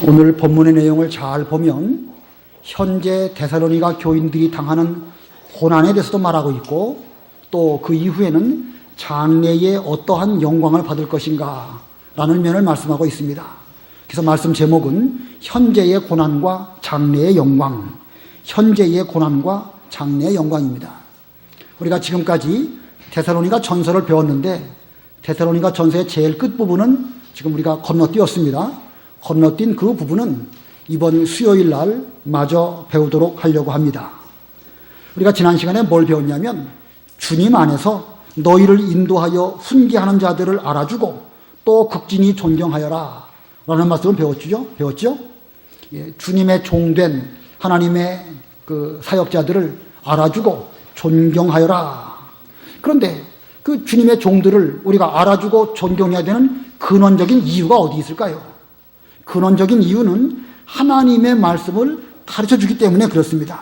오늘 본문의 내용을 잘 보면 현재 데살로니가 교인들이 당하는 고난에 대해서도 말하고 있고, 또 그 이후에는 장래에 어떠한 영광을 받을 것인가 라는 면을 말씀하고 있습니다. 그래서 말씀 제목은 현재의 고난과 장래의 영광, 현재의 고난과 장래의 영광입니다. 우리가 지금까지 데살로니가 전서를 배웠는데, 데살로니가 전서의 제일 끝부분은 지금 우리가 건너뛰었습니다. 건너뛴 그 부분은 이번 수요일 날 마저 배우도록 하려고 합니다. 우리가 지난 시간에 뭘 배웠냐면, 주님 안에서 너희를 인도하여 훈계하는 자들을 알아주고 또 극진히 존경하여라 라는 말씀을 배웠죠? 예, 주님의 종된 하나님의 그 사역자들을 알아주고 존경하여라. 그런데 그 주님의 종들을 우리가 알아주고 존경해야 되는 근원적인 이유가 어디 있을까요? 근원적인 이유는 하나님의 말씀을 가르쳐 주기 때문에 그렇습니다.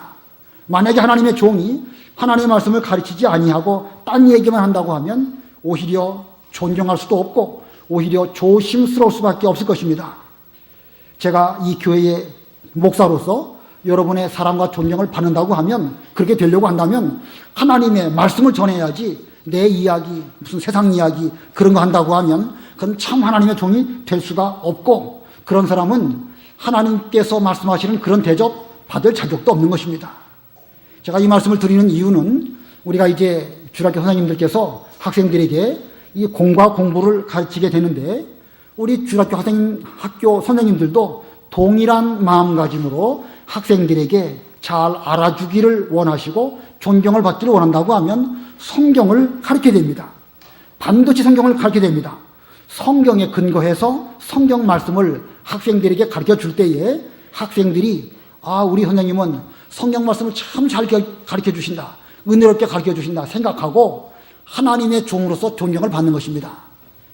만약에 하나님의 종이 하나님의 말씀을 가르치지 아니하고 딴 얘기만 한다고 하면 오히려 존경할 수도 없고 오히려 조심스러울 수밖에 없을 것입니다. 제가 이 교회의 목사로서 여러분의 사랑과 존경을 받는다고 하면, 그렇게 되려고 한다면 하나님의 말씀을 전해야지, 내 이야기, 무슨 세상 이야기 그런 거 한다고 하면 그건 참 하나님의 종이 될 수가 없고, 그런 사람은 하나님께서 말씀하시는 그런 대접 받을 자격도 없는 것입니다. 제가 이 말씀을 드리는 이유는, 우리가 이제 주일학교 선생님들께서 학생들에게 이 공과 공부를 가르치게 되는데, 우리 주일학교 학교 선생님들도 동일한 마음가짐으로 학생들에게 잘 알아주기를 원하시고 존경을 받기를 원한다고 하면 성경을 가르쳐야 됩니다. 반드시 성경을 가르쳐야 됩니다. 성경에 근거해서 성경 말씀을 학생들에게 가르쳐 줄 때에 학생들이, 아, 우리 선생님은 성경 말씀을 참 잘 가르쳐 주신다, 은혜롭게 가르쳐 주신다 생각하고 하나님의 종으로서 존경을 받는 것입니다.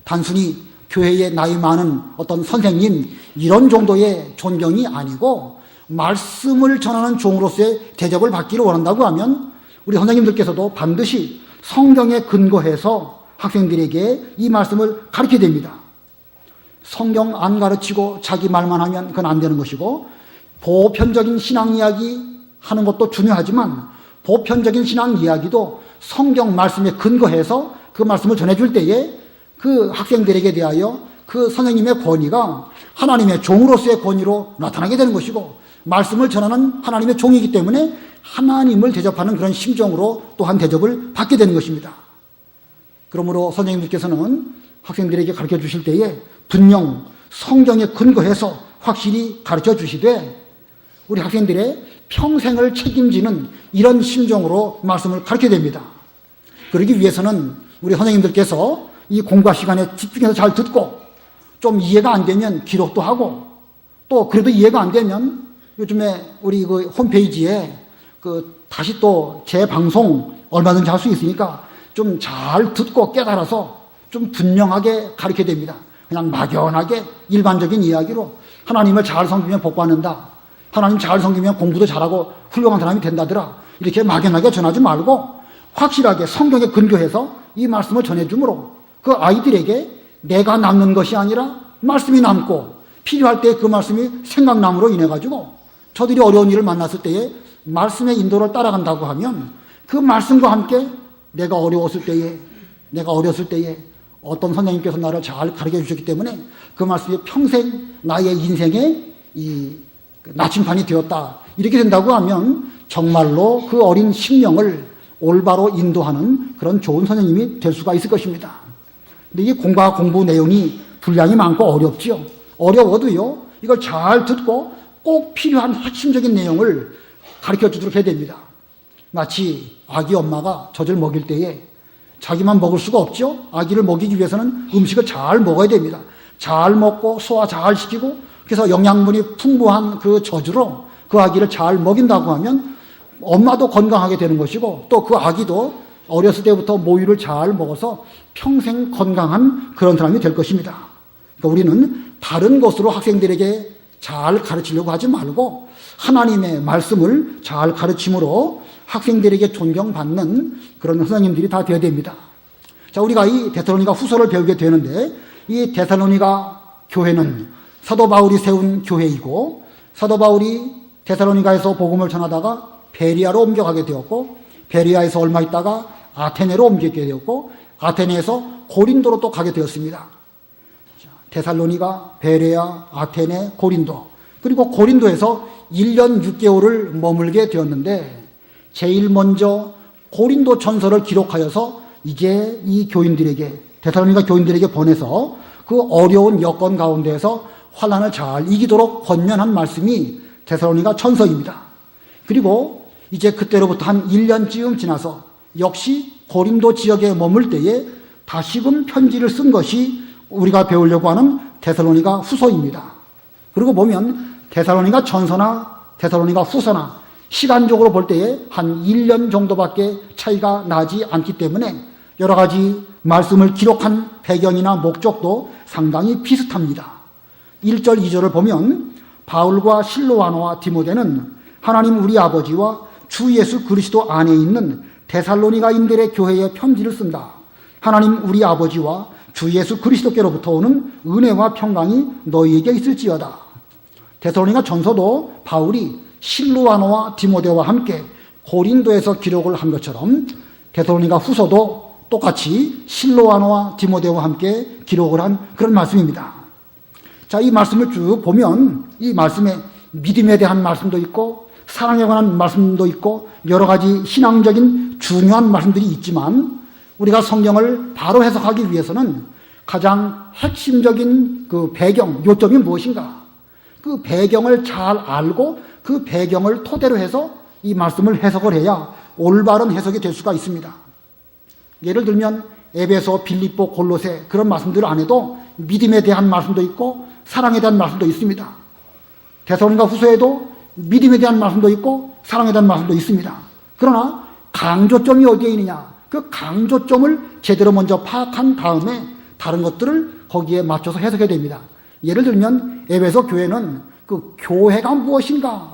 단순히 교회에 나이 많은 어떤 선생님 이런 정도의 존경이 아니고, 말씀을 전하는 종으로서의 대접을 받기를 원한다고 하면 우리 선생님들께서도 반드시 성경에 근거해서 학생들에게 이 말씀을 가르쳐야 됩니다. 성경 안 가르치고 자기 말만 하면 그건 안 되는 것이고, 보편적인 신앙 이야기 하는 것도 중요하지만 보편적인 신앙 이야기도 성경 말씀에 근거해서 그 말씀을 전해줄 때에 그 학생들에게 대하여 그 선생님의 권위가 하나님의 종으로서의 권위로 나타나게 되는 것이고, 말씀을 전하는 하나님의 종이기 때문에 하나님을 대접하는 그런 심정으로 또한 대접을 받게 되는 것입니다. 그러므로 선생님들께서는 학생들에게 가르쳐 주실 때에 분명 성경에 근거해서 확실히 가르쳐 주시되, 우리 학생들의 평생을 책임지는 이런 심정으로 말씀을 가르쳐야 됩니다. 그러기 위해서는 우리 선생님들께서 이 공과 시간에 집중해서 잘 듣고, 좀 이해가 안 되면 기록도 하고, 또 그래도 이해가 안 되면 요즘에 우리 그 홈페이지에 그 다시 또 재방송 얼마든지 할 수 있으니까 좀 잘 듣고 깨달아서 좀 분명하게 가르쳐야 됩니다. 그냥 막연하게 일반적인 이야기로 하나님을 잘 섬기면 복 받는다, 하나님 잘 섬기면 공부도 잘하고 훌륭한 사람이 된다더라, 이렇게 막연하게 전하지 말고 확실하게 성경에 근거해서 이 말씀을 전해주므로 그 아이들에게 내가 남는 것이 아니라 말씀이 남고, 필요할 때 그 말씀이 생각남으로 인해 가지고 저들이 어려운 일을 만났을 때에 말씀의 인도를 따라간다고 하면, 그 말씀과 함께 내가 어려웠을 때에 어떤 선생님께서 나를 잘 가르쳐 주셨기 때문에 그 말씀이 평생 나의 인생의 이 나침판이 되었다, 이렇게 된다고 하면 정말로 그 어린 심령을 올바로 인도하는 그런 좋은 선생님이 될 수가 있을 것입니다. 근데 이 공과 공부 내용이 분량이 많고 어렵지요. 어려워도요, 이걸 잘 듣고 꼭 필요한 핵심적인 내용을 가르쳐 주도록 해야 됩니다. 마치 아기 엄마가 젖을 먹일 때에 자기만 먹을 수가 없죠. 아기를 먹이기 위해서는 음식을 잘 먹어야 됩니다. 잘 먹고 소화 잘 시키고, 그래서 영양분이 풍부한 그 젖으로 그 아기를 잘 먹인다고 하면 엄마도 건강하게 되는 것이고, 또 그 아기도 어렸을 때부터 모유를 잘 먹어서 평생 건강한 그런 사람이 될 것입니다. 그러니까 우리는 다른 것으로 학생들에게 잘 가르치려고 하지 말고 하나님의 말씀을 잘 가르침으로 학생들에게 존경받는 그런 선생님들이 다 되어야 됩니다. 자, 우리가 이 데살로니가 후서를 배우게 되는데, 이 데살로니가 교회는 사도 바울이 세운 교회이고, 사도 바울이 데살로니가에서 복음을 전하다가 베리아로 옮겨가게 되었고, 베리아에서 얼마 있다가 아테네로 옮기게 되었고, 아테네에서 고린도로 또 가게 되었습니다. 데살로니가, 베레아, 아테네, 고린도, 그리고 고린도에서 1년 6개월을 머물게 되었는데, 제일 먼저 고린도 전서를 기록하여서 이제 이 교인들에게, 데살로니가 교인들에게 보내서 그 어려운 여건 가운데에서 환난을 잘 이기도록 권면한 말씀이 데살로니가 전서입니다. 그리고 이제 그때로부터 한 1년쯤 지나서 역시 고린도 지역에 머물 때에 다시금 편지를 쓴 것이 우리가 배우려고 하는 데살로니가 후서입니다. 그리고 보면 데살로니가 전서나 데살로니가 후서나 시간적으로 볼 때에 한 1년 정도밖에 차이가 나지 않기 때문에 여러 가지 말씀을 기록한 배경이나 목적도 상당히 비슷합니다. 1절, 2절을 보면 바울과 실로아노와 디모데는 하나님 우리 아버지와 주 예수 그리스도 안에 있는 데살로니가인들의 교회에 편지를 쓴다. 하나님 우리 아버지와 주 예수 그리스도께로부터 오는 은혜와 평강이 너희에게 있을지어다. 데살로니가 전서도 바울이 실로아노와 디모데와 함께 고린도에서 기록을 한 것처럼 데살로니가 후서도 똑같이 실로아노와 디모데와 함께 기록을 한 그런 말씀입니다. 자, 이 말씀을 쭉 보면 이 말씀에 믿음에 대한 말씀도 있고 사랑에 관한 말씀도 있고 여러 가지 신앙적인 중요한 말씀들이 있지만, 우리가 성경을 바로 해석하기 위해서는 가장 핵심적인 그 배경, 요점이 무엇인가, 그 배경을 잘 알고 그 배경을 토대로 해서 이 말씀을 해석을 해야 올바른 해석이 될 수가 있습니다. 예를 들면 에베소, 빌립보, 골로새 그런 말씀들 안에도 믿음에 대한 말씀도 있고 사랑에 대한 말씀도 있습니다. 데살로니가 후서에도 믿음에 대한 말씀도 있고 사랑에 대한 말씀도 있습니다. 그러나 강조점이 어디에 있느냐, 그 강조점을 제대로 먼저 파악한 다음에 다른 것들을 거기에 맞춰서 해석해야 됩니다. 예를 들면 에베소 교회는 그 교회가 무엇인가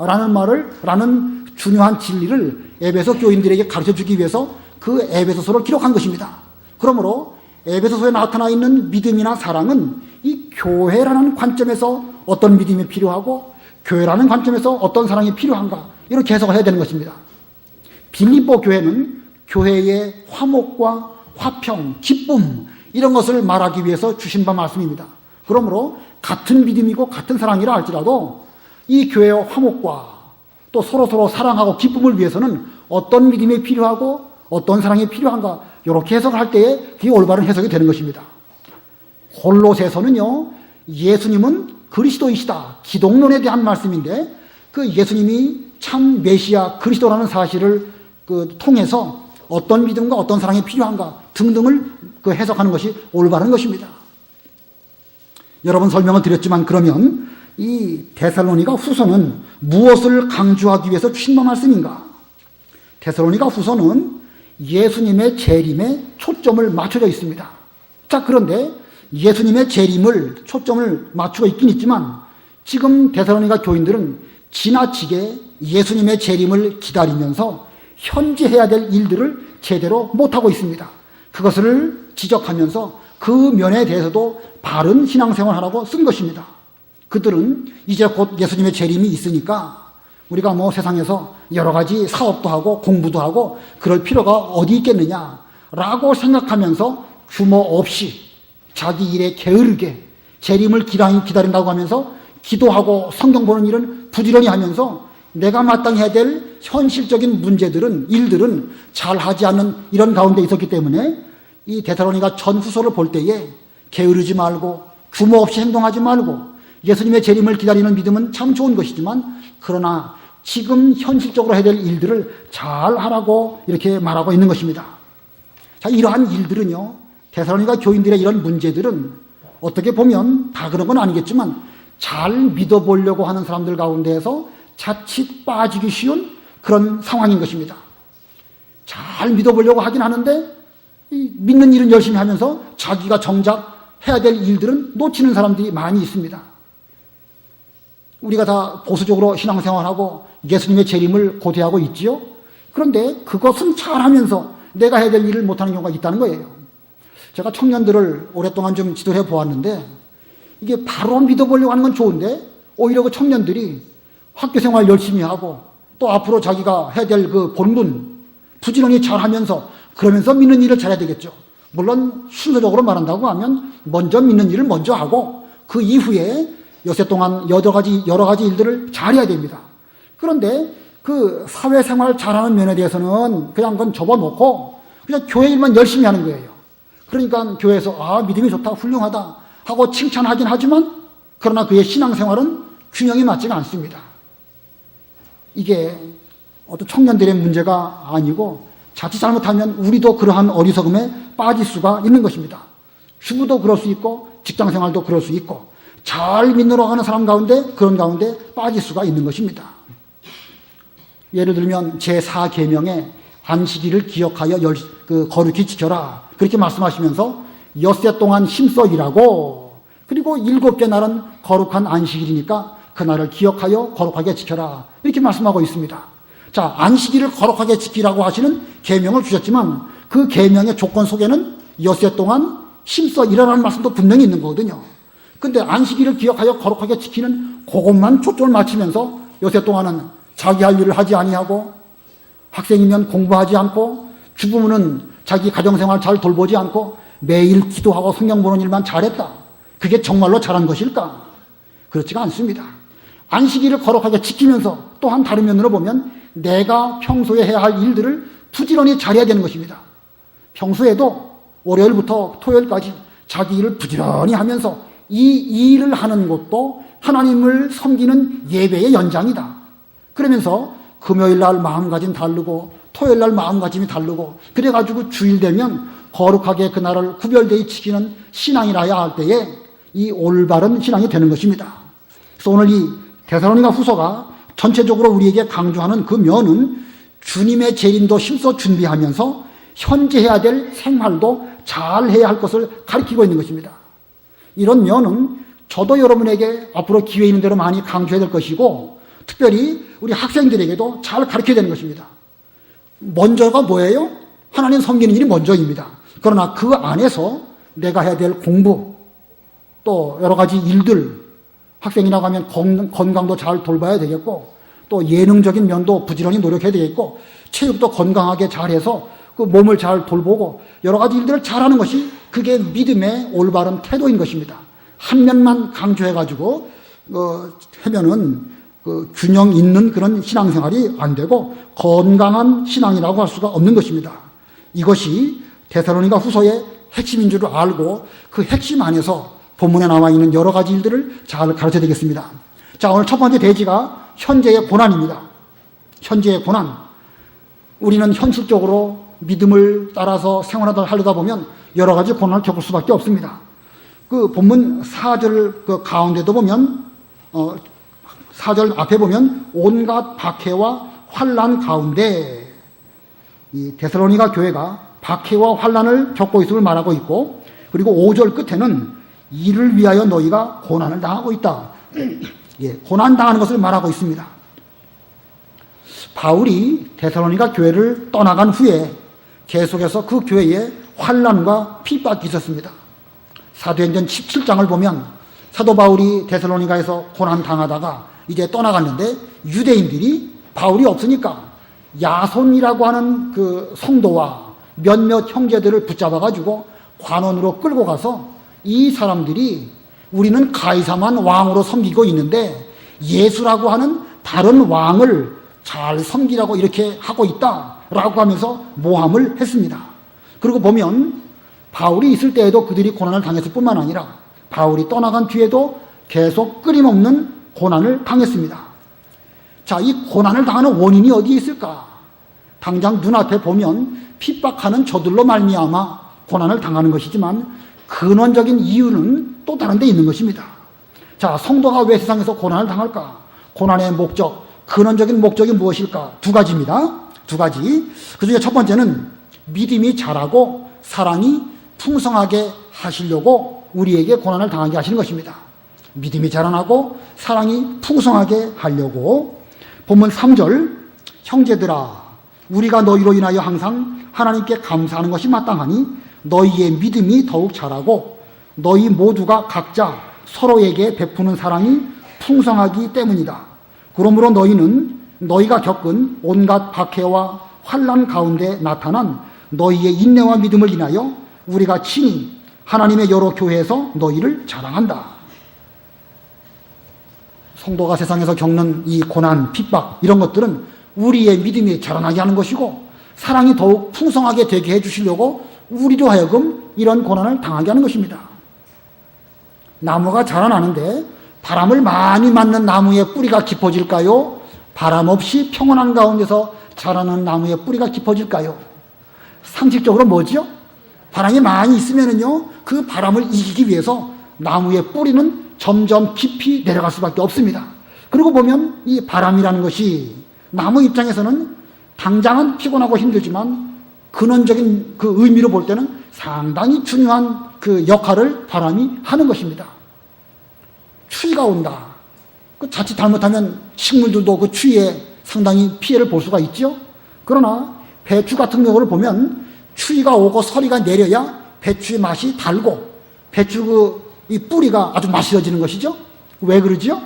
라는 중요한 진리를 에베소 교인들에게 가르쳐주기 위해서 그 에베소서를 기록한 것입니다. 그러므로 에베소서에 나타나 있는 믿음이나 사랑은 이 교회라는 관점에서 어떤 믿음이 필요하고 교회라는 관점에서 어떤 사랑이 필요한가, 이렇게 해석을 해야 되는 것입니다. 빌립보 교회는 교회의 화목과 화평, 기쁨 이런 것을 말하기 위해서 주신 바 말씀입니다. 그러므로 같은 믿음이고 같은 사랑이라 할지라도 이 교회의 화목과 또 서로서로 사랑하고 기쁨을 위해서는 어떤 믿음이 필요하고 어떤 사랑이 필요한가, 이렇게 해석을 할 때에 그게 올바른 해석이 되는 것입니다. 골로새서는요, 예수님은 그리스도이시다, 기독론에 대한 말씀인데 그 예수님이 참 메시아 그리스도라는 사실을 통해서 어떤 믿음과 어떤 사랑이 필요한가 등등을 해석하는 것이 올바른 것입니다. 여러 번 설명을 드렸지만, 그러면 이 데살로니가 후서는 무엇을 강조하기 위해서 주신 말씀인가? 데살로니가 후서는 예수님의 재림에 초점을 맞춰져 있습니다. 자, 그런데 예수님의 재림을 초점을 맞추고 있긴 있지만 지금 데살로니가 교인들은 지나치게 예수님의 재림을 기다리면서 현재 해야 될 일들을 제대로 못하고 있습니다. 그것을 지적하면서 그 면에 대해서도 바른 신앙생활하라고 쓴 것입니다. 그들은 이제 곧 예수님의 재림이 있으니까 우리가 세상에서 여러 가지 사업도 하고 공부도 하고 그럴 필요가 어디 있겠느냐라고 생각하면서 규모 없이 자기 일에 게으르게 재림을 기다린다고 하면서 기도하고 성경 보는 일은 부지런히 하면서 내가 마땅히 해야 될 현실적인 문제들은, 일들은 잘 하지 않는 이런 가운데 있었기 때문에 이 데살로니가 전후서를 볼 때에 게으르지 말고 규모 없이 행동하지 말고 예수님의 재림을 기다리는 믿음은 참 좋은 것이지만, 그러나 지금 현실적으로 해야 될 일들을 잘 하라고 이렇게 말하고 있는 것입니다. 자, 이러한 일들은요, 데살로니가 교인들의 이런 문제들은 어떻게 보면 다 그런 건 아니겠지만 잘 믿어보려고 하는 사람들 가운데에서 자칫 빠지기 쉬운 그런 상황인 것입니다. 잘 믿어보려고 하긴 하는데 믿는 일은 열심히 하면서 자기가 정작 해야 될 일들은 놓치는 사람들이 많이 있습니다. 우리가 다 보수적으로 신앙생활하고 예수님의 재림을 고대하고 있지요. 그런데 그것은 잘하면서 내가 해야 될 일을 못하는 경우가 있다는 거예요. 제가 청년들을 오랫동안 좀 지도해 보았는데 이게 바로 믿어보려고 하는 건 좋은데 오히려 그 청년들이 학교 생활 열심히 하고 또 앞으로 자기가 해야 될 그 본분 부지런히 잘하면서 그러면서 믿는 일을 잘해야 되겠죠. 물론 순서적으로 말한다고 하면 먼저 믿는 일을 먼저 하고 그 이후에 여세 동안 여러 가지 일들을 잘해야 됩니다. 그런데 그 사회생활 잘하는 면에 대해서는 그냥 그건 접어놓고 그냥 교회 일만 열심히 하는 거예요. 그러니까 교회에서 믿음이 좋다, 훌륭하다 하고 칭찬하긴 하지만 그러나 그의 신앙생활은 균형이 맞지가 않습니다. 이게 어떤 청년들의 문제가 아니고 자칫 잘못하면 우리도 그러한 어리석음에 빠질 수가 있는 것입니다. 주부도 그럴 수 있고 직장생활도 그럴 수 있고 잘 믿으러 가는 사람 가운데 그런 가운데 빠질 수가 있는 것입니다. 예를 들면 제4계명에 안식일을 기억하여 거룩히 지켜라 그렇게 말씀하시면서 엿새 동안 힘써 일하고 그리고 7개 날은 거룩한 안식일이니까 그날을 기억하여 거룩하게 지켜라 이렇게 말씀하고 있습니다. 자, 안식일을 거룩하게 지키라고 하시는 계명을 주셨지만 그 계명의 조건 속에는 엿새 동안 힘써 일하라는 말씀도 분명히 있는 거거든요. 근데 안식일을 기억하여 거룩하게 지키는 그것만 초점을 맞추면서 엿새 동안은 자기 할 일을 하지 아니하고 학생이면 공부하지 않고 주부는 자기 가정생활 잘 돌보지 않고 매일 기도하고 성경 보는 일만 잘했다. 그게 정말로 잘한 것일까? 그렇지가 않습니다. 안식일을 거룩하게 지키면서 또한 다른 면으로 보면 내가 평소에 해야 할 일들을 부지런히 잘해야 되는 것입니다. 평소에도 월요일부터 토요일까지 자기 일을 부지런히 하면서 이 일을 하는 것도 하나님을 섬기는 예배의 연장이다. 그러면서 금요일 날 마음가짐 다르고 토요일 날 마음가짐이 다르고 그래가지고 주일 되면 거룩하게 그날을 구별되이 지키는 신앙이라야 할 때에 이 올바른 신앙이 되는 것입니다. 그래서 오늘 이 데살로니가 후서가 전체적으로 우리에게 강조하는 그 면은 주님의 재림도 힘써 준비하면서 현재 해야 될 생활도 잘 해야 할 것을 가리키고 있는 것입니다. 이런 면은 저도 여러분에게 앞으로 기회 있는 대로 많이 강조해야 될 것이고 특별히 우리 학생들에게도 잘 가르쳐야 되는 것입니다. 먼저가 뭐예요? 하나님 섬기는 일이 먼저입니다. 그러나 그 안에서 내가 해야 될 공부 또 여러 가지 일들 학생이라고 하면 건강도 잘 돌봐야 되겠고 또 예능적인 면도 부지런히 노력해야 되겠고 체육도 건강하게 잘해서 그 몸을 잘 돌보고 여러 가지 일들을 잘하는 것이 그게 믿음의 올바른 태도인 것입니다. 한 면만 강조해가지고 하면은 균형 있는 그런 신앙생활이 안 되고 건강한 신앙이라고 할 수가 없는 것입니다. 이것이 데살로니가 후서의 핵심인 줄 알고 그 핵심 안에서 본문에 나와 있는 여러 가지 일들을 잘 가르쳐야 되겠습니다. 자, 오늘 첫 번째 대지가 현재의 고난입니다. 현재의 고난. 우리는 현실적으로 믿음을 따라서 생활하려다 보면 여러 가지 고난을 겪을 수밖에 없습니다. 그 본문 4절 그 가운데도 보면 4절 앞에 보면 온갖 박해와 환난 가운데 이 데살로니가 교회가 박해와 환난을 겪고 있음을 말하고 있고 그리고 5절 끝에는 이를 위하여 너희가 고난을 당하고 있다. 예, 고난 당하는 것을 말하고 있습니다. 바울이 데살로니가 교회를 떠나간 후에 계속해서 그 교회에 환난과 핍박이 있었습니다. 사도행전 17장을 보면 사도 바울이 데살로니가에서 고난 당하다가 이제 떠나갔는데 유대인들이 바울이 없으니까 야손이라고 하는 그 성도와 몇몇 형제들을 붙잡아가지고 관원으로 끌고 가서 이 사람들이 우리는 가이사만 왕으로 섬기고 있는데 예수라고 하는 다른 왕을 잘 섬기라고 이렇게 하고 있다라고 하면서 모함을 했습니다. 그리고 보면 바울이 있을 때에도 그들이 고난을 당했을 뿐만 아니라 바울이 떠나간 뒤에도 계속 끊임없는 고난을 당했습니다. 자, 이 고난을 당하는 원인이 어디에 있을까? 당장 눈앞에 보면 핍박하는 저들로 말미암아 고난을 당하는 것이지만 근원적인 이유는 또 다른 데 있는 것입니다. 자, 성도가 왜 세상에서 고난을 당할까? 고난의 목적, 근원적인 목적이 무엇일까? 두 가지입니다. 두 가지. 그 중에 첫 번째는 믿음이 자라고 사랑이 풍성하게 하시려고 우리에게 고난을 당하게 하시는 것입니다. 믿음이 자라나고 사랑이 풍성하게 하려고. 본문 3절, 형제들아 우리가 너희로 인하여 항상 하나님께 감사하는 것이 마땅하니 너희의 믿음이 더욱 자라고 너희 모두가 각자 서로에게 베푸는 사랑이 풍성하기 때문이다. 그러므로 너희는 너희가 겪은 온갖 박해와 환난 가운데 나타난 너희의 인내와 믿음을 인하여 우리가 친히 하나님의 여러 교회에서 너희를 자랑한다. 성도가 세상에서 겪는 이 고난, 핍박 이런 것들은 우리의 믿음이 자라나게 하는 것이고 사랑이 더욱 풍성하게 되게 해주시려고 우리로 하여금 이런 고난을 당하게 하는 것입니다. 나무가 자라나는데 바람을 많이 맞는 나무의 뿌리가 깊어질까요? 바람 없이 평온한 가운데서 자라는 나무의 뿌리가 깊어질까요? 상식적으로 뭐지요? 바람이 많이 있으면은요, 그 바람을 이기기 위해서 나무의 뿌리는 점점 깊이 내려갈 수밖에 없습니다. 그러고 보면 이 바람이라는 것이 나무 입장에서는 당장은 피곤하고 힘들지만 근원적인 그 의미로 볼 때는 상당히 중요한 그 역할을 바람이 하는 것입니다. 추위가 온다. 그 자칫 잘못하면 식물들도 그 추위에 상당히 피해를 볼 수가 있죠. 그러나 배추 같은 경우를 보면 추위가 오고 서리가 내려야 배추의 맛이 달고 배추 이 뿌리가 아주 맛있어지는 것이죠. 왜 그러지요?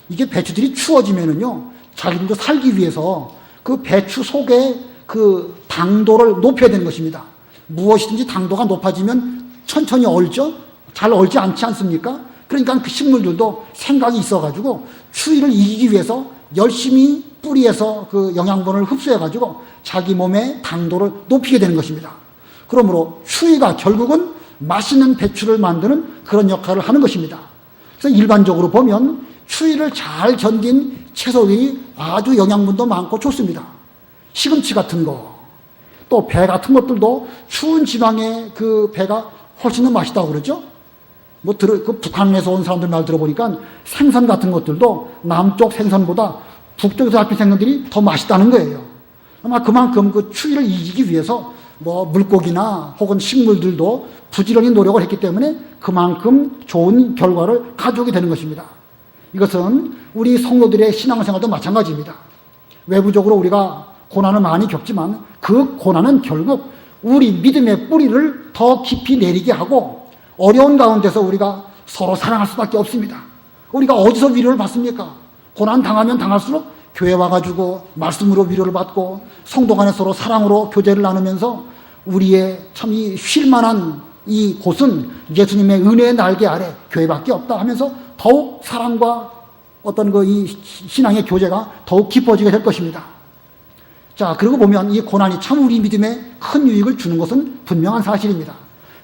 이게 배추들이 추워지면은요, 자기들도 살기 위해서 그 배추 속에 그 당도를 높여야 되는 것입니다. 무엇이든지 당도가 높아지면 천천히 얼죠? 잘 얼지 않지 않습니까? 그러니까 그 식물들도 생각이 있어가지고 추위를 이기기 위해서 열심히 뿌리에서 그 영양분을 흡수해가지고 자기 몸의 당도를 높이게 되는 것입니다. 그러므로 추위가 결국은 맛있는 배추를 만드는 그런 역할을 하는 것입니다. 그래서 일반적으로 보면 추위를 잘 견딘 채소들이 아주 영양분도 많고 좋습니다. 시금치 같은 거, 또 배 같은 것들도 추운 지방의 그 배가 훨씬 더 맛있다고 그러죠. 그 북한에서 온 사람들 말 들어보니까 생선 같은 것들도 남쪽 생선보다 북쪽에서 잡힌 생선들이 더 맛있다는 거예요. 아마 그만큼 그 추위를 이기기 위해서 물고기나 혹은 식물들도 부지런히 노력을 했기 때문에 그만큼 좋은 결과를 가져오게 되는 것입니다. 이것은 우리 성도들의 신앙생활도 마찬가지입니다. 외부적으로 우리가 고난을 많이 겪지만 그 고난은 결국 우리 믿음의 뿌리를 더 깊이 내리게 하고 어려운 가운데서 우리가 서로 사랑할 수밖에 없습니다. 우리가 어디서 위로를 받습니까? 고난 당하면 당할수록 교회 와가지고 말씀으로 위로를 받고 성도 간에 서로 사랑으로 교제를 나누면서 우리의 참 이 쉴만한 이 곳은 예수님의 은혜의 날개 아래 교회밖에 없다 하면서 더욱 사랑과 어떤 이 신앙의 교제가 더욱 깊어지게 될 것입니다. 자, 그러고 보면 이 고난이 참 우리 믿음에 큰 유익을 주는 것은 분명한 사실입니다.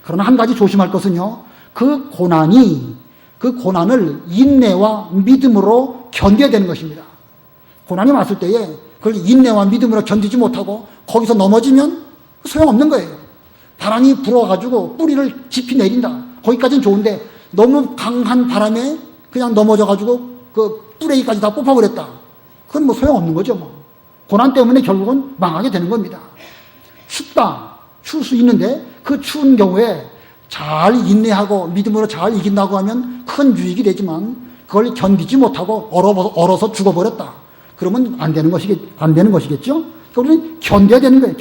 그러나 한 가지 조심할 것은요, 그 고난을 인내와 믿음으로 견뎌야 되는 것입니다. 고난이 왔을 때에 그걸 인내와 믿음으로 견디지 못하고 거기서 넘어지면 소용없는 거예요. 바람이 불어가지고 뿌리를 깊이 내린다. 거기까지는 좋은데 너무 강한 바람에 그냥 넘어져가지고 그 뿌레기까지 다 뽑아버렸다. 그건 소용없는 거죠. 고난 때문에 결국은 망하게 되는 겁니다. 춥다. 추울 수 있는데 그 추운 경우에 잘 인내하고 믿음으로 잘 이긴다고 하면 큰 유익이 되지만 그걸 견디지 못하고 얼어서 죽어버렸다. 그러면 안 되는 것이겠죠? 우리는 견뎌야 되는 거예요.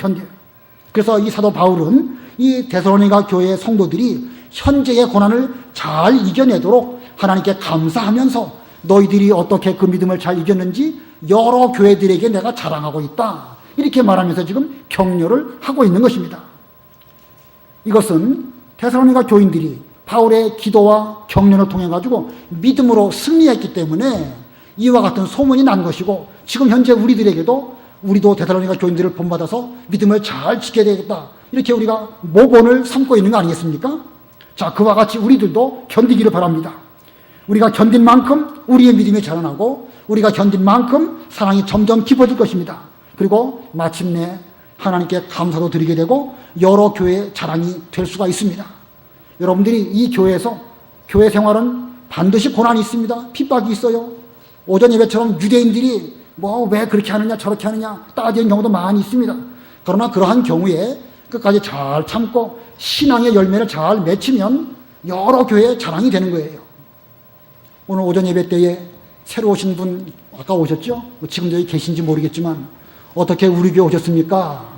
그래서 이 사도 바울은 이 데살로니가 교회의 성도들이 현재의 고난을 잘 이겨내도록 하나님께 감사하면서 너희들이 어떻게 그 믿음을 잘 이겼는지 여러 교회들에게 내가 자랑하고 있다. 이렇게 말하면서 지금 격려를 하고 있는 것입니다. 이것은 데살로니가 교인들이 바울의 기도와 격려를 통해 가지고 믿음으로 승리했기 때문에 이와 같은 소문이 난 것이고 지금 현재 우리도 데살로니가 교인들을 본받아서 믿음을 잘 지켜야 되겠다. 이렇게 우리가 모본을 삼고 있는 거 아니겠습니까? 자, 그와 같이 우리들도 견디기를 바랍니다. 우리가 견딘 만큼 우리의 믿음이 자라나고 우리가 견딘 만큼 사랑이 점점 깊어질 것입니다. 그리고 마침내 하나님께 감사도 드리게 되고 여러 교회의 자랑이 될 수가 있습니다. 여러분들이 이 교회에서 교회 생활은 반드시 고난이 있습니다. 핍박이 있어요. 오전 예배처럼 유대인들이 왜 그렇게 하느냐 저렇게 하느냐 따지는 경우도 많이 있습니다. 그러나 그러한 경우에 끝까지 잘 참고 신앙의 열매를 잘 맺히면 여러 교회의 자랑이 되는 거예요. 오늘 오전 예배 때에 새로 오신 분 아까 오셨죠? 지금 여기 계신지 모르겠지만 어떻게 우리 교회 오셨습니까?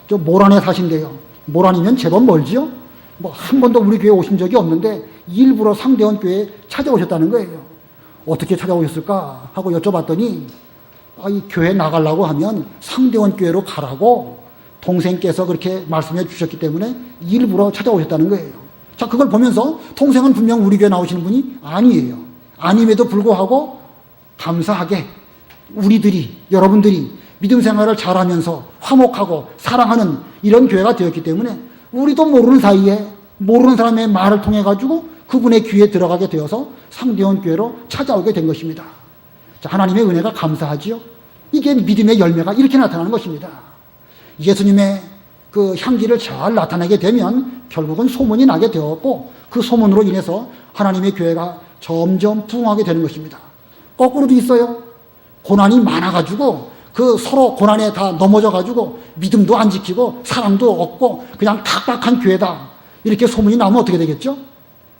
저 모란에 사신대요. 모란이면 제법 멀지요? 한 번도 우리 교회 오신 적이 없는데 일부러 상대원 교회에 찾아오셨다는 거예요. 어떻게 찾아오셨을까 하고 여쭤봤더니 이 교회 나가려고 하면 상대원 교회로 가라고 동생께서 그렇게 말씀해 주셨기 때문에 일부러 찾아오셨다는 거예요. 자, 그걸 보면서 동생은 분명 우리 교회 나오시는 분이 아니에요. 아님에도 불구하고 감사하게 여러분들이 믿음 생활을 잘하면서 화목하고 사랑하는 이런 교회가 되었기 때문에 우리도 모르는 사이에 모르는 사람의 말을 통해 가지고 그분의 귀에 들어가게 되어서 상대원 교회로 찾아오게 된 것입니다. 자, 하나님의 은혜가 감사하지요. 이게 믿음의 열매가 이렇게 나타나는 것입니다. 예수님의 그 향기를 잘 나타내게 되면 결국은 소문이 나게 되었고 그 소문으로 인해서 하나님의 교회가 점점 부흥하게 되는 것입니다. 거꾸로도 있어요. 고난이 많아가지고 그 서로 고난에 다 넘어져가지고 믿음도 안 지키고 사랑도 없고 그냥 탁박한 교회다 이렇게 소문이 나면 어떻게 되겠죠?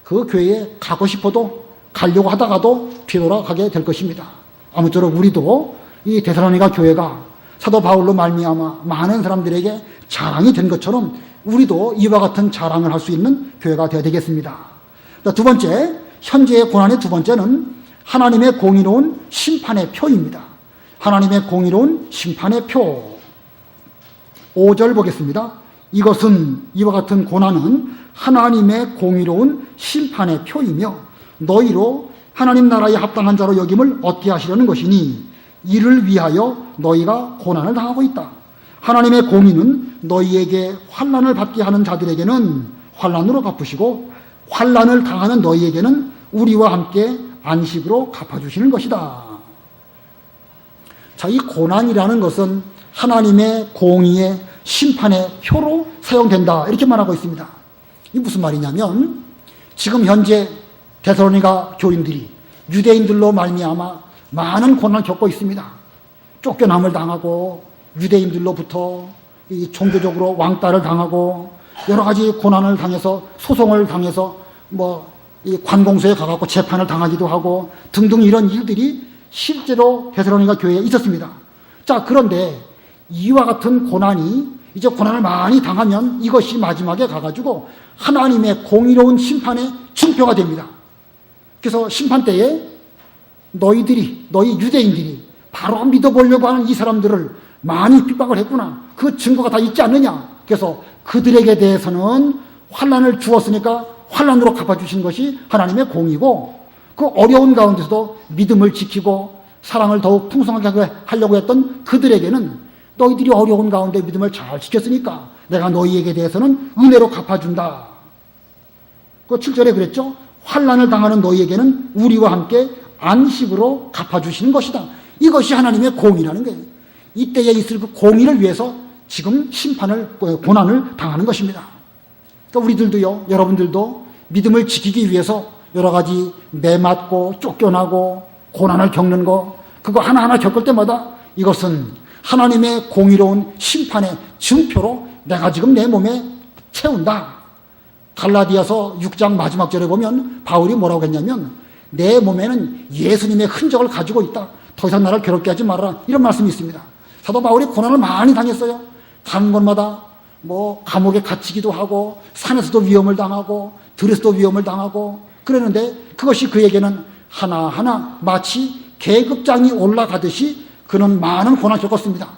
그 교회에 가고 싶어도 가려고 하다가도 뒤돌아가게 될 것입니다. 아무쪼록 우리도 이 데살로니가 교회가 사도 바울로 말미암아 많은 사람들에게 자랑이 된 것처럼 우리도 이와 같은 자랑을 할 수 있는 교회가 되어야 되겠습니다. 두 번째, 현재의 고난의 두 번째는 하나님의 공의로운 심판의 표입니다. 하나님의 공의로운 심판의 표. 5절 보겠습니다. 이것은 이와 같은 고난은 하나님의 공의로운 심판의 표이며 너희로 하나님 나라에 합당한 자로 여김을 얻게 하시려는 것이니 이를 위하여 너희가 고난을 당하고 있다. 하나님의 공의는 너희에게 환난을 받게 하는 자들에게는 환난으로 갚으시고 환난을 당하는 너희에게는 우리와 함께 안식으로 갚아주시는 것이다. 자, 이 고난이라는 것은 하나님의 공의의 심판의 표로 사용된다 이렇게 말하고 있습니다. 이게 무슨 말이냐면 지금 현재 데살로니가 교인들이 유대인들로 말미암아 많은 고난을 겪고 있습니다. 쫓겨남을 당하고 유대인들로부터 이 종교적으로 왕따를 당하고 여러 가지 고난을 당해서 소송을 당해서 이 관공서에 가갖고 재판을 당하기도 하고 등등 이런 일들이 실제로 데살로니가 교회에 있었습니다. 자, 그런데 이와 같은 고난이 이제 고난을 많이 당하면 이것이 마지막에 가가지고 하나님의 공의로운 심판의 증표가 됩니다. 그래서 심판 때에 너희 유대인들이 바로 믿어보려고 하는 이 사람들을 많이 핍박을 했구나. 그 증거가 다 있지 않느냐. 그래서 그들에게 대해서는 환난을 주었으니까 환난으로 갚아주신 것이 하나님의 공이고 그 어려운 가운데서도 믿음을 지키고 사랑을 더욱 풍성하게 하려고 했던 그들에게는 너희들이 어려운 가운데 믿음을 잘 지켰으니까 내가 너희에게 대해서는 은혜로 갚아준다. 그 7절에 그랬죠. 환난을 당하는 너희에게는 우리와 함께 안식으로 갚아주시는 것이다. 이것이 하나님의 공의라는 거예요. 이때에 있을 그 공의를 위해서 지금 고난을 당하는 것입니다. 그러니까 우리들도요, 여러분들도 믿음을 지키기 위해서 여러 가지 매맞고 쫓겨나고 고난을 겪는 그거 하나하나 겪을 때마다 이것은 하나님의 공의로운 심판의 증표로 내가 지금 내 몸에 채운다. 갈라디아서 6장 마지막 절에 보면 바울이 뭐라고 했냐면 내 몸에는 예수님의 흔적을 가지고 있다. 더 이상 나를 괴롭게 하지 말아라. 이런 말씀이 있습니다. 사도 바울이 고난을 많이 당했어요. 가는 곳마다 감옥에 갇히기도 하고 산에서도 위험을 당하고 들에서도 위험을 당하고 그랬는데 그것이 그에게는 하나하나 마치 계급장이 올라가듯이 그는 많은 고난을 겪었습니다.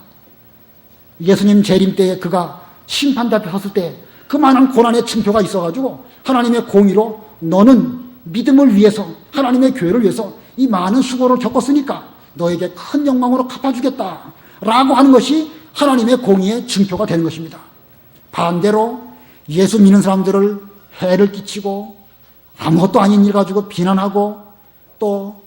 예수님 재림 때에 그가 심판대 앞에 섰을 때 그 많은 고난의 증표가 있어가지고 하나님의 공의로 너는 믿음을 위해서 하나님의 교회를 위해서 이 많은 수고를 겪었으니까 너에게 큰 영광으로 갚아주겠다 라고 하는 것이 하나님의 공의의 증표가 되는 것입니다. 반대로 예수 믿는 사람들을 해를 끼치고 아무것도 아닌 일 가지고 비난하고 또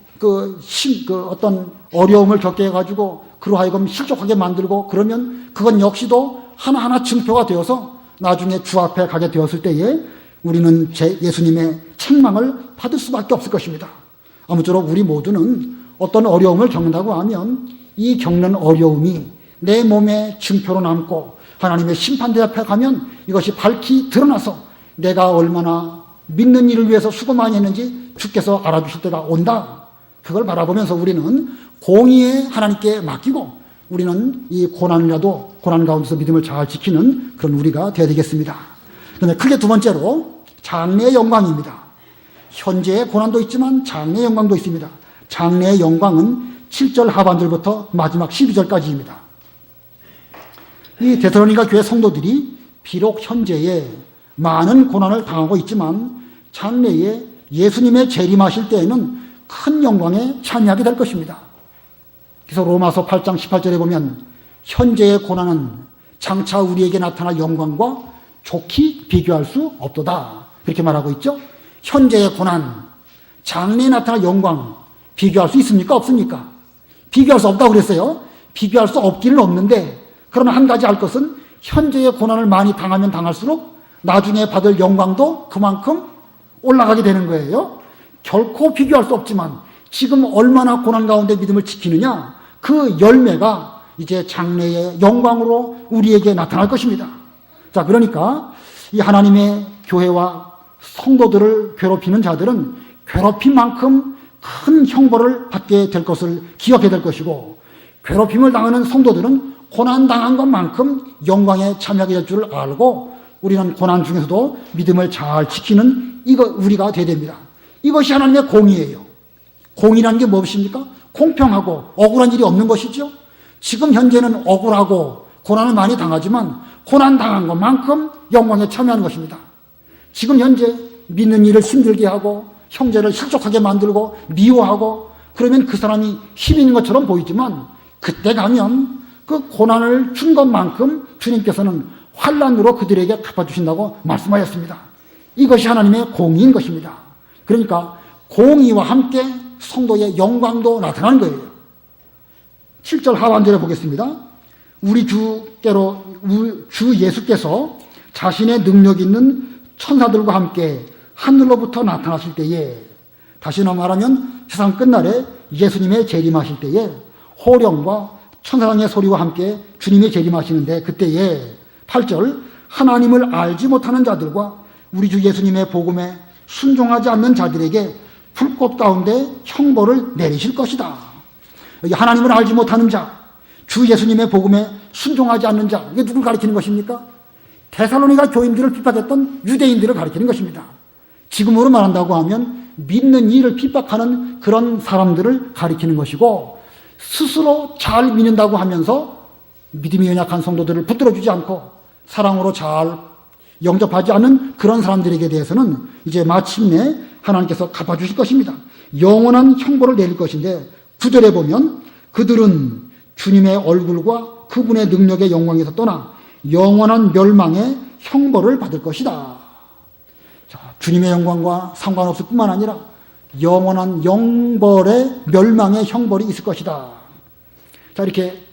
어떤 어려움을 겪게 해가지고 그로 하여금 실족하게 만들고 그러면 그건 역시도 하나하나 증표가 되어서 나중에 주 앞에 가게 되었을 때에 우리는 예수님의 책망을 받을 수밖에 없을 것입니다. 아무쪼록 우리 모두는 어떤 어려움을 겪는다고 하면 이 겪는 어려움이 내 몸에 증표로 남고 하나님의 심판대 앞에 가면 이것이 밝히 드러나서 내가 얼마나 믿는 일을 위해서 수고 많이 했는지 주께서 알아주실 때가 온다. 그걸 바라보면서 우리는 공의에 하나님께 맡기고 우리는 이 고난이라도 고난 가운데서 믿음을 잘 지키는 그런 우리가 되어야 되겠습니다. 그런데 크게 두 번째로 장래의 영광입니다. 현재의 고난도 있지만 장래의 영광도 있습니다. 장래의 영광은 7절 하반절부터 마지막 12절까지입니다. 이 데살로니가 교회 성도들이 비록 현재에 많은 고난을 당하고 있지만 장래에 예수님의 재림하실 때에는 큰 영광에 참여하게 될 것입니다. 그래서 로마서 8장 18절에 보면 현재의 고난은 장차 우리에게 나타날 영광과 좋게 비교할 수 없도다. 그렇게 말하고 있죠. 현재의 고난, 장래에 나타날 영광 비교할 수 있습니까? 없습니까? 비교할 수 없다고 그랬어요. 비교할 수 없기는 없는데 그러나 한 가지 알 것은 현재의 고난을 많이 당하면 당할수록 나중에 받을 영광도 그만큼 올라가게 되는 거예요. 결코 비교할 수 없지만 지금 얼마나 고난 가운데 믿음을 지키느냐, 그 열매가 이제 장래의 영광으로 우리에게 나타날 것입니다. 자, 그러니까 이 하나님의 교회와 성도들을 괴롭히는 자들은 괴롭힌 만큼 큰 형벌을 받게 될 것을 기억해야 될 것이고, 괴롭힘을 당하는 성도들은 고난당한 것만큼 영광에 참여하게 될 줄 알고 우리는 고난 중에서도 믿음을 잘 지키는 우리가 되어야 됩니다. 이것이 하나님의 공의예요. 공의라는 게 무엇입니까? 공평하고 억울한 일이 없는 것이죠. 지금 현재는 억울하고 고난을 많이 당하지만 고난 당한 것만큼 영광에 참여하는 것입니다. 지금 현재 믿는 일을 힘들게 하고 형제를 실족하게 만들고 미워하고 그러면 그 사람이 힘 있는 것처럼 보이지만 그때 가면 그 고난을 준 것만큼 주님께서는 환난으로 그들에게 갚아주신다고 말씀하셨습니다. 이것이 하나님의 공의인 것입니다. 그러니까 공의와 함께 성도의 영광도 나타나는 거예요. 7절 하반절에 보겠습니다. 우리 주 예수께서 자신의 능력 있는 천사들과 함께 하늘로부터 나타나실 때에, 다시 말하면 세상 끝날에 예수님의 재림하실 때에 호령과 천사장의 소리와 함께 주님의 재림하시는데, 그때에 8절 하나님을 알지 못하는 자들과 우리 주 예수님의 복음에 순종하지 않는 자들에게 불꽃 가운데 형벌을 내리실 것이다. 여기 하나님을 알지 못하는 자, 주 예수님의 복음에 순종하지 않는 자, 이게 누굴 가리키는 것입니까? 데살로니가 교인들을 핍박했던 유대인들을 가리키는 것입니다. 지금으로 말한다고 하면 믿는 이를 핍박하는 그런 사람들을 가리키는 것이고, 스스로 잘 믿는다고 하면서 믿음이 연약한 성도들을 붙들어주지 않고 사랑으로 잘 영접하지 않는 그런 사람들에게 대해서는 이제 마침내 하나님께서 갚아주실 것입니다. 영원한 형벌을 내릴 것인데, 9절에 보면 그들은 주님의 얼굴과 그분의 능력의 영광에서 떠나 영원한 멸망의 형벌을 받을 것이다. 자, 주님의 영광과 상관없을 뿐만 아니라 영원한 영벌의 멸망의 형벌이 있을 것이다. 자, 이렇게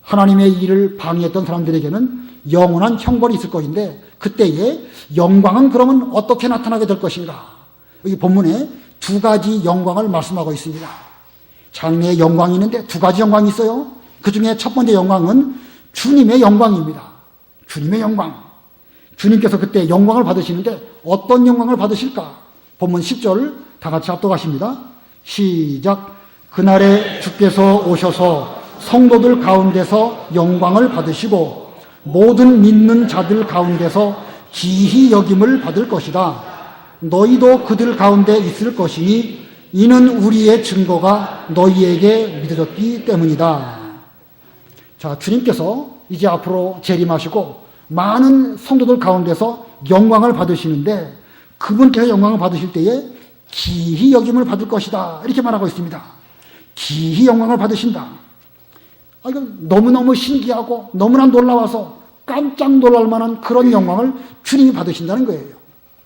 하나님의 일을 방해했던 사람들에게는 영원한 형벌이 있을 것인데, 그때의 영광은 그러면 어떻게 나타나게 될 것인가? 여기 본문에 두 가지 영광을 말씀하고 있습니다. 장래의 영광이 있는데 두 가지 영광이 있어요. 그 중에 첫 번째 영광은 주님의 영광입니다. 주님의 영광. 주님께서 그때 영광을 받으시는데 어떤 영광을 받으실까? 본문 10절 다 같이 합독하십니다. 시작. 그날에 주께서 오셔서 성도들 가운데서 영광을 받으시고 모든 믿는 자들 가운데서 기히 여김을 받을 것이다. 너희도 그들 가운데 있을 것이니 이는 우리의 증거가 너희에게 믿어졌기 때문이다. 자, 주님께서 이제 앞으로 재림하시고 많은 성도들 가운데서 영광을 받으시는데, 그분께서 영광을 받으실 때에 기히 여김을 받을 것이다, 이렇게 말하고 있습니다. 기히 영광을 받으신다. 이거 너무너무 신기하고 너무나 놀라워서 깜짝 놀랄 만한 그런 영광을 주님이 받으신다는 거예요.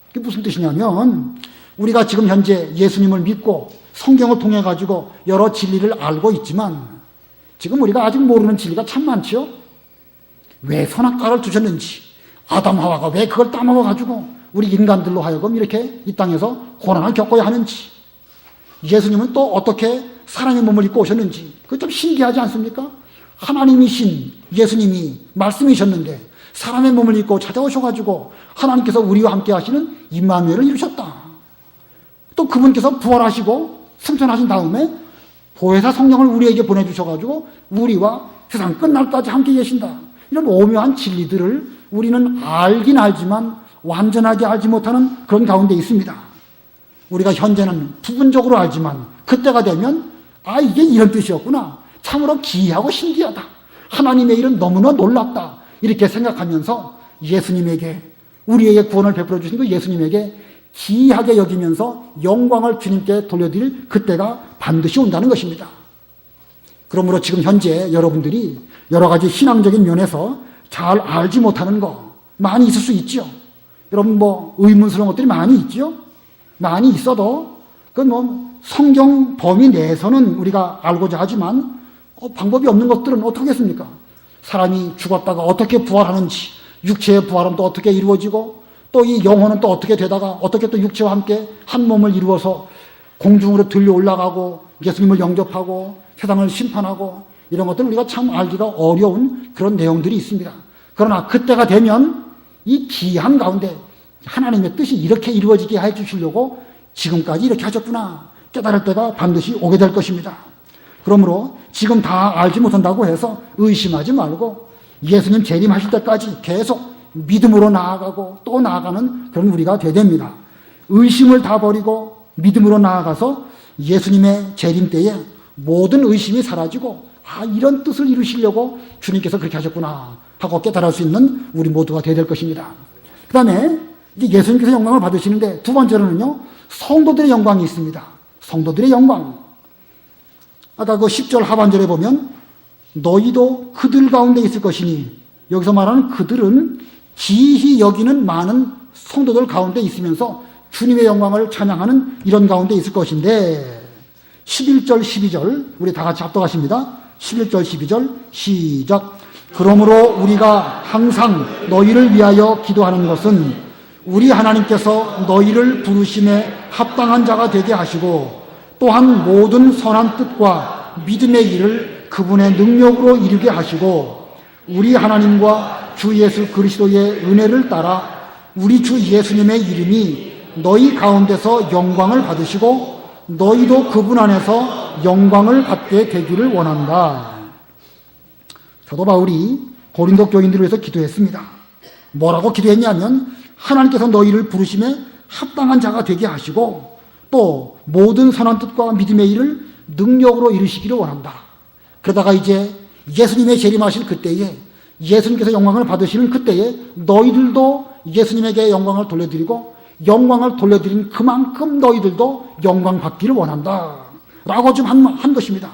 그게 무슨 뜻이냐면, 우리가 지금 현재 예수님을 믿고 성경을 통해 가지고 여러 진리를 알고 있지만 지금 우리가 아직 모르는 진리가 참 많죠. 왜 선악과를 주셨는지, 아담 하와가 왜 그걸 따먹어 가지고 우리 인간들로 하여금 이렇게 이 땅에서 고난을 겪어야 하는지, 예수님은 또 어떻게 사람의 몸을 입고 오셨는지, 그거 좀 신기하지 않습니까? 하나님이신 예수님이 말씀이셨는데 사람의 몸을 입고 찾아오셔가지고 하나님께서 우리와 함께 하시는 임마누엘을 이루셨다. 또 그분께서 부활하시고 승천하신 다음에 보혜사 성령을 우리에게 보내주셔가지고 우리와 세상 끝날까지 함께 계신다. 이런 오묘한 진리들을 우리는 알긴 알지만 완전하게 알지 못하는 그런 가운데 있습니다. 우리가 현재는 부분적으로 알지만 그때가 되면 이게 이런 뜻이었구나. 참으로 기이하고 신기하다. 하나님의 일은 너무나 놀랍다. 이렇게 생각하면서 예수님에게, 우리에게 구원을 베풀어 주신 그 예수님에게 기이하게 여기면서 영광을 주님께 돌려드릴 그때가 반드시 온다는 것입니다. 그러므로 지금 현재 여러분들이 여러 가지 신앙적인 면에서 잘 알지 못하는 거 많이 있을 수 있죠. 여러분 의문스러운 것들이 많이 있죠. 많이 있어도 성경 범위 내에서는 우리가 알고자 하지만 방법이 없는 것들은 어떻게 하겠습니까? 사람이 죽었다가 어떻게 부활하는지, 육체의 부활은 또 어떻게 이루어지고 또 이 영혼은 또 어떻게 되다가 어떻게 또 육체와 함께 한 몸을 이루어서 공중으로 들려 올라가고 예수님을 영접하고 세상을 심판하고 이런 것들은 우리가 참 알기가 어려운 그런 내용들이 있습니다. 그러나 그때가 되면 이 기이한 가운데 하나님의 뜻이 이렇게 이루어지게 해 주시려고 지금까지 이렇게 하셨구나 깨달을 때가 반드시 오게 될 것입니다. 그러므로 지금 다 알지 못한다고 해서 의심하지 말고 예수님 재림하실 때까지 계속 믿음으로 나아가고 또 나아가는 그런 우리가 되어야 됩니다. 의심을 다 버리고 믿음으로 나아가서 예수님의 재림 때에 모든 의심이 사라지고 이런 뜻을 이루시려고 주님께서 그렇게 하셨구나 하고 깨달을 수 있는 우리 모두가 되어야 될 것입니다. 그 다음에 예수님께서 영광을 받으시는데 두 번째로는요, 성도들의 영광이 있습니다. 성도들의 영광. 아까 그 10절 하반절에 보면 너희도 그들 가운데 있을 것이니, 여기서 말하는 그들은 기이히 여기는 많은 성도들 가운데 있으면서 주님의 영광을 찬양하는 이런 가운데 있을 것인데, 11절 12절 우리 다 같이 합독하십니다. 11절 12절 시작. 그러므로 우리가 항상 너희를 위하여 기도하는 것은 우리 하나님께서 너희를 부르심에 합당한 자가 되게 하시고 또한 모든 선한 뜻과 믿음의 일을 그분의 능력으로 이루게 하시고 우리 하나님과 주 예수 그리스도의 은혜를 따라 우리 주 예수님의 이름이 너희 가운데서 영광을 받으시고 너희도 그분 안에서 영광을 받게 되기를 원한다. 사도 바울이 고린도 교인들을 위해서 기도했습니다. 뭐라고 기도했냐면 하나님께서 너희를 부르심에 합당한 자가 되게 하시고 또 모든 선한 뜻과 믿음의 일을 능력으로 이루시기를 원한다. 그러다가 이제 예수님의 재림하실 그때에 예수님께서 영광을 받으시는 그때에 너희들도 예수님에게 영광을 돌려드리고 영광을 돌려드린 그만큼 너희들도 영광 받기를 원한다 라고 좀 한 것입니다.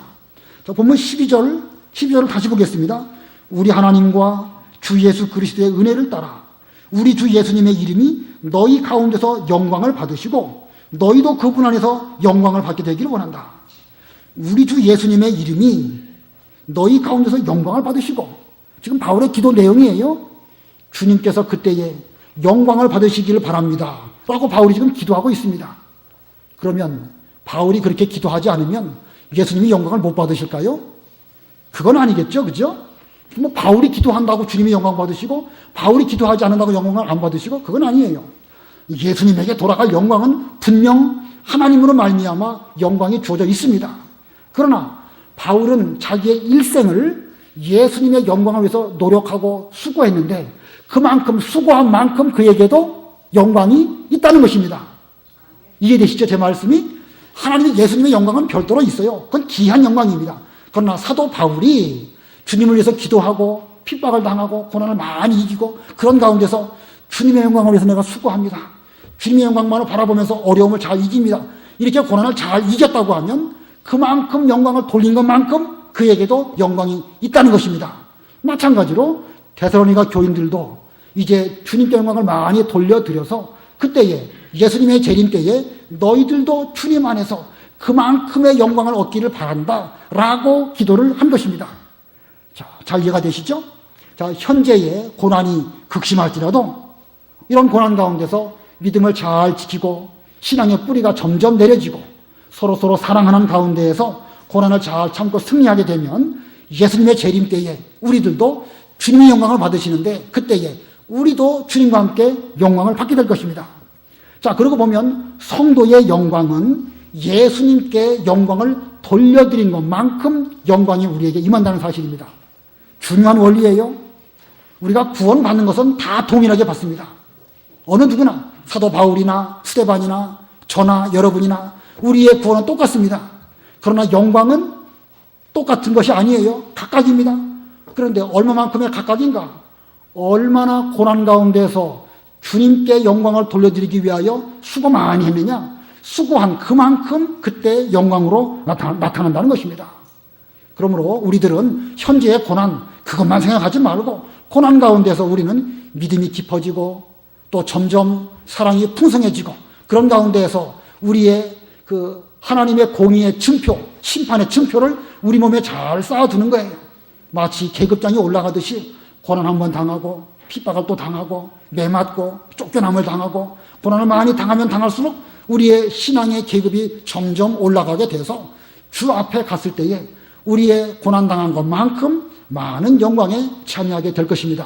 자, 보면 12절을 다시 보겠습니다. 우리 하나님과 주 예수 그리스도의 은혜를 따라 우리 주 예수님의 이름이 너희 가운데서 영광을 받으시고 너희도 그분 안에서 영광을 받게 되기를 원한다. 우리 주 예수님의 이름이 너희 가운데서 영광을 받으시고, 지금 바울의 기도 내용이에요. 주님께서 그때에 영광을 받으시기를 바랍니다 라고 바울이 지금 기도하고 있습니다. 그러면 바울이 그렇게 기도하지 않으면 예수님이 영광을 못 받으실까요? 그건 아니겠죠, 그죠? 바울이 기도한다고 주님이 영광 받으시고 바울이 기도하지 않는다고 영광을 안 받으시고, 그건 아니에요. 예수님에게 돌아갈 영광은 분명 하나님으로 말미암아 영광이 주어져 있습니다. 그러나 바울은 자기의 일생을 예수님의 영광을 위해서 노력하고 수고했는데 그만큼 수고한 만큼 그에게도 영광이 있다는 것입니다. 이해되시죠? 제 말씀이? 하나님의 예수님의 영광은 별도로 있어요. 그건 귀한 영광입니다. 그러나 사도 바울이 주님을 위해서 기도하고 핍박을 당하고 고난을 많이 이기고 그런 가운데서 주님의 영광을 위해서 내가 수고합니다. 주님의 영광만을 바라보면서 어려움을 잘 이깁니다. 이렇게 고난을 잘 이겼다고 하면 그만큼 영광을 돌린 것만큼 그에게도 영광이 있다는 것입니다. 마찬가지로 데살로니가 교인들도 이제 주님께 영광을 많이 돌려드려서 그때에 예수님의 재림 때에 너희들도 주님 안에서 그만큼의 영광을 얻기를 바란다 라고 기도를 한 것입니다. 자, 잘 이해가 되시죠? 자, 현재의 고난이 극심할지라도 이런 고난 가운데서 믿음을 잘 지키고 신앙의 뿌리가 점점 내려지고 서로 사랑하는 가운데에서 고난을 잘 참고 승리하게 되면 예수님의 재림 때에 우리들도 주님의 영광을 받으시는데 그때에 우리도 주님과 함께 영광을 받게 될 것입니다. 자, 그러고 보면 성도의 영광은 예수님께 영광을 돌려드린 것만큼 영광이 우리에게 임한다는 사실입니다. 중요한 원리예요. 우리가 구원받는 것은 다 동일하게 받습니다. 어느 누구나 사도 바울이나 스데반이나 저나 여러분이나 우리의 구원은 똑같습니다. 그러나 영광은 똑같은 것이 아니에요. 각각입니다. 그런데 얼마만큼의 각각인가? 얼마나 고난 가운데서 주님께 영광을 돌려드리기 위하여 수고 많이 했느냐? 수고한 그만큼 그때 영광으로 나타난다는 것입니다. 그러므로 우리들은 현재의 고난, 그것만 생각하지 말고 고난 가운데서 우리는 믿음이 깊어지고 또 점점 사랑이 풍성해지고 그런 가운데에서 우리의 그 하나님의 공의의 층표, 심판의 층표를 우리 몸에 잘 쌓아두는 거예요. 마치 계급장이 올라가듯이 고난 한번 당하고 핍박을 또 당하고 매맞고 쫓겨남을 당하고 고난을 많이 당하면 당할수록 우리의 신앙의 계급이 점점 올라가게 돼서 주 앞에 갔을 때에 우리의 고난당한 것만큼 많은 영광에 참여하게 될 것입니다.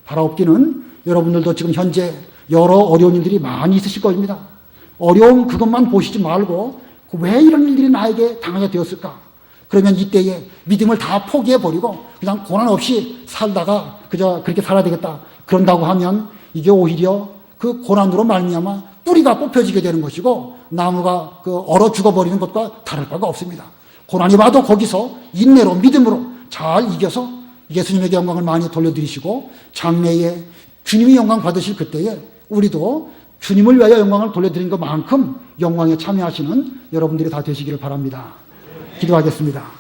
바라옵기는 여러분들도 지금 현재 여러 어려운 일들이 많이 있으실 겁니다. 어려운 그것만 보시지 말고 왜 이런 일들이 나에게 당하게 되었을까? 그러면 이때에 믿음을 다 포기해버리고 그냥 고난 없이 살다가 그저 그렇게 살아야 되겠다. 그런다고 하면 이게 오히려 그 고난으로 말미암아 뿌리가 뽑혀지게 되는 것이고 나무가 그 얼어 죽어버리는 것과 다를 바가 없습니다. 고난이 와도 거기서 인내로 믿음으로 잘 이겨서 예수님에게 영광을 많이 돌려드리시고 장래에 주님이 영광 받으실 그때에 우리도 주님을 위하여 영광을 돌려드린 것만큼 영광에 참여하시는 여러분들이 다 되시기를 바랍니다. 기도하겠습니다.